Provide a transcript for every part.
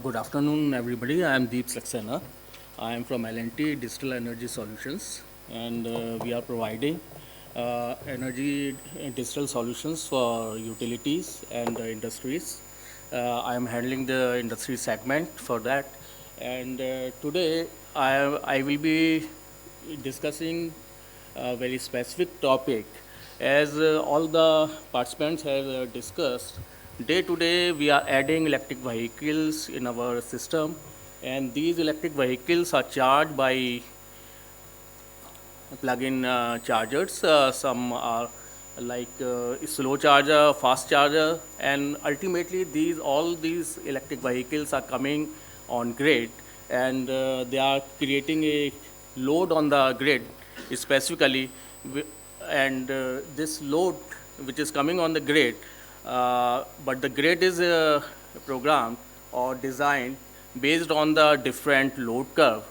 Good afternoon, everybody. I am Deep Saxena. I am from L&T Digital Energy Solutions, and we are providing energy digital solutions for utilities and industries. I am handling the industry segment for that, and today I will be discussing a very specific topic. As all the participants have discussed, day to day we are adding electric vehicles in our system, and these electric vehicles are charged by plug-in chargers. Some are like slow charger, fast charger, and ultimately all these electric vehicles are coming on grid, and they are creating a load on the grid specifically, and this load which is coming on the grid, but the grid is programmed or designed based on the different load curve.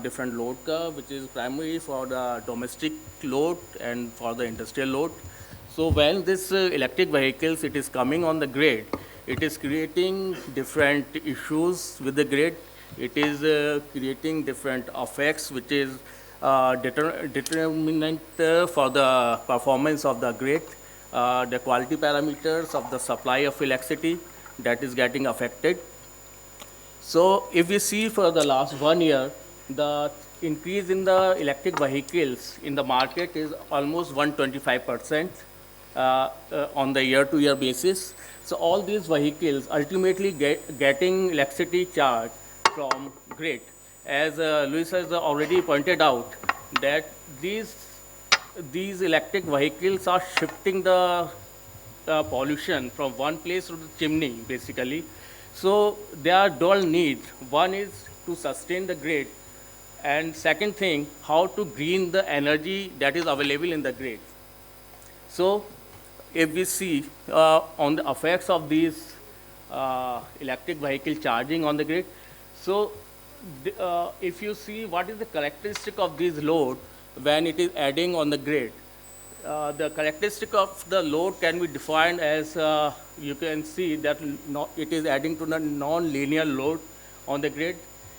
Different load curve, which is primarily for the domestic load and for the industrial load. So when this electric vehicles it is coming on the grid, it is creating different issues with the grid. It is creating different effects, which is determinant for the performance of the grid, the quality parameters of the supply of electricity that is getting affected. So if we see for the last 1 year, the increase in the electric vehicles in the market is almost 125% on the year-to-year basis. So all these vehicles ultimately getting electricity charged from grid. As Luis has already pointed out, that these electric vehicles are shifting the pollution from one place to the chimney, basically. So there are dual needs. One is to sustain the grid, and second thing, how to green the energy that is available in the grid. So if we see on the effects of these electric vehicle charging on the grid, so if you see what is the characteristic of this load when it is adding on the grid, the characteristic of the load can be defined as you can see that it is adding to the non-linear load on the grid.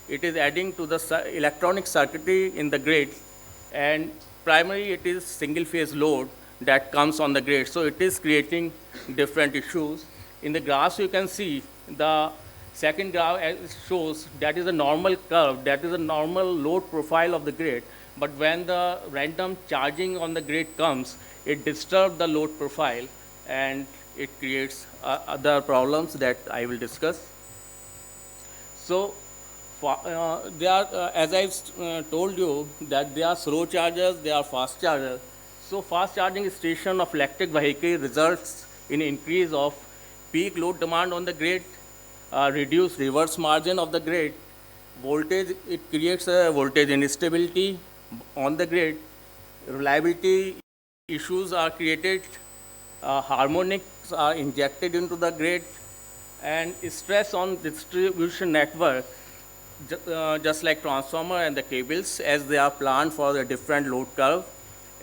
It is adding to the electronic circuitry in the grid, and primarily it is single phase load that comes on the grid. So it is creating different issues. In the graphs you can see the second graph shows that is a normal curve, that is a normal load profile of the grid. But when the random charging on the grid comes, it disturbs the load profile and it creates other problems that I will discuss. So there are, as I've told you, that there are slow chargers, there are fast chargers. So fast charging station of electric vehicle results in increase of peak load demand on the grid, reduce reverse margin of the grid, voltage, it creates a voltage instability on the grid, reliability issues are created, harmonics are injected into the grid, and stress on distribution network, just like transformer and the cables, as they are planned for the different load curve.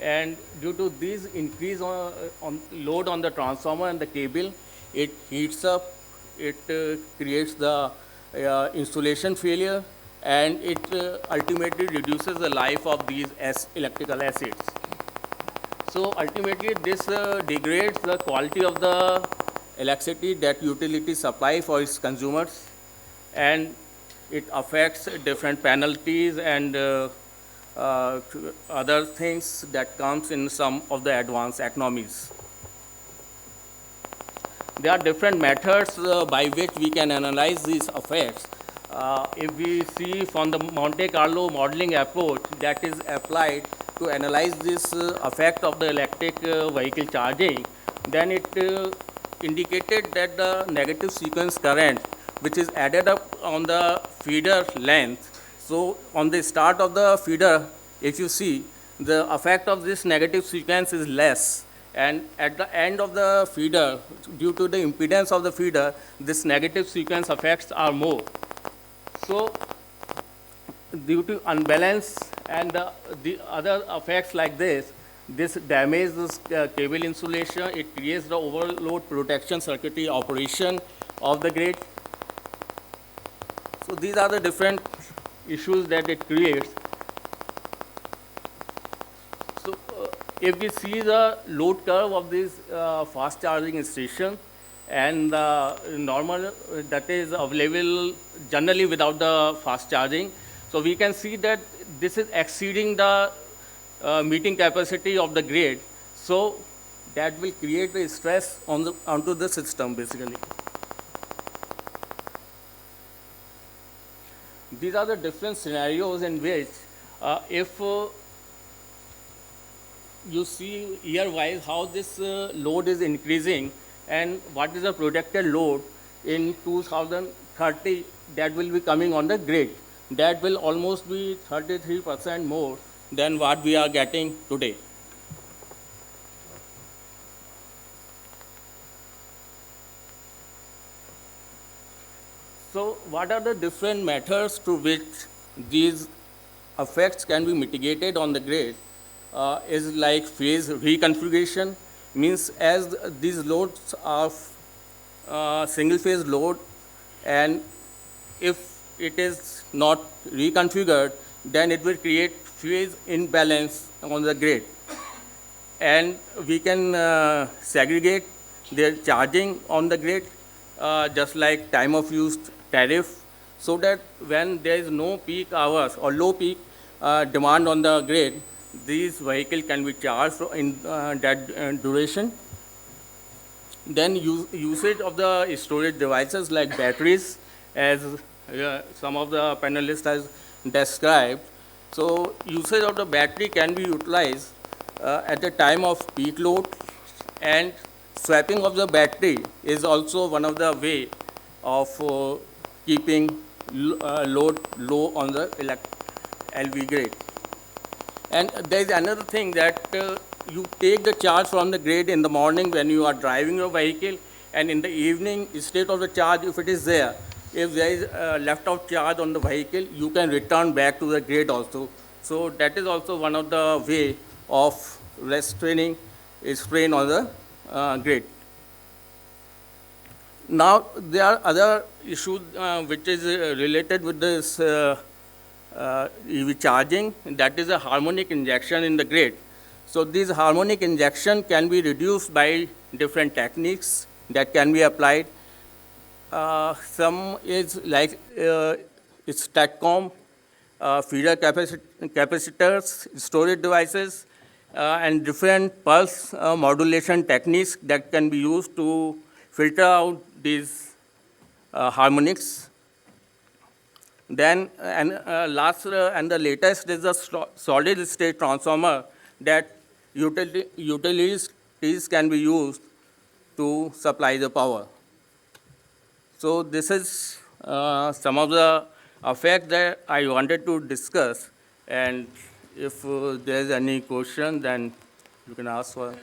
And due to this increase on load on the transformer and the cable, it heats up, it creates the insulation failure, and it ultimately reduces the life of these electrical assets. So ultimately this degrades the quality of the electricity that utility supply for its consumers, and it affects different penalties and other things that comes in some of the advanced economies. There are different methods by which we can analyze these effects. If we see from the Monte Carlo modeling approach that is applied to analyze this effect of the electric vehicle charging, then it indicated that the negative sequence current, which is added up on the feeder length. So on the start of the feeder, if you see, the effect of this negative sequence is less, and at the end of the feeder, due to the impedance of the feeder, this negative sequence effects are more. So due to unbalance and the other effects like this, This damages cable insulation. It creates the overload protection circuitry operation of the grid. So these are the different issues that it creates. So if we see the load curve of this fast charging station and the normal that is available generally without the fast charging, so we can see that this is exceeding the meeting capacity of the grid. So that will create a stress onto the system basically. These are the different scenarios in which if you see year-wise how this load is increasing and what is the projected load in 2030 that will be coming on the grid. That will almost be 33% more than what we are getting today. So what are the different methods through which these effects can be mitigated on the grid? Is like phase reconfiguration, means as these loads are single phase load, and if it is not reconfigured, then it will create phase imbalance on the grid. And we can segregate their charging on the grid, just like time of use tariff, so that when there is no peak hours or low peak demand on the grid, these vehicles can be charged in that duration. Then usage of the storage devices like batteries, as some of the panelists has described. So usage of the battery can be utilized at the time of peak load, and swapping of the battery is also one of the way of keeping load low on the LV grid. And there is another thing that you take the charge from the grid in the morning when you are driving your vehicle, and in the evening, instead of the charge, if it is there, if there is left out charge on the vehicle, you can return back to the grid also. So that is also one of the way of restraining strain on the grid. Now there are other issues which is related with this EV charging, that is a harmonic injection in the grid. So this harmonic injection can be reduced by different techniques that can be applied. Some is like STATCOM, feeder capacitors, storage devices, and different pulse modulation techniques that can be used to filter out these harmonics. Then, and the latest is the solid state transformer that utilities can be used to supply the power. So this is some of the effects that I wanted to discuss, and if there is any question, then you can ask for.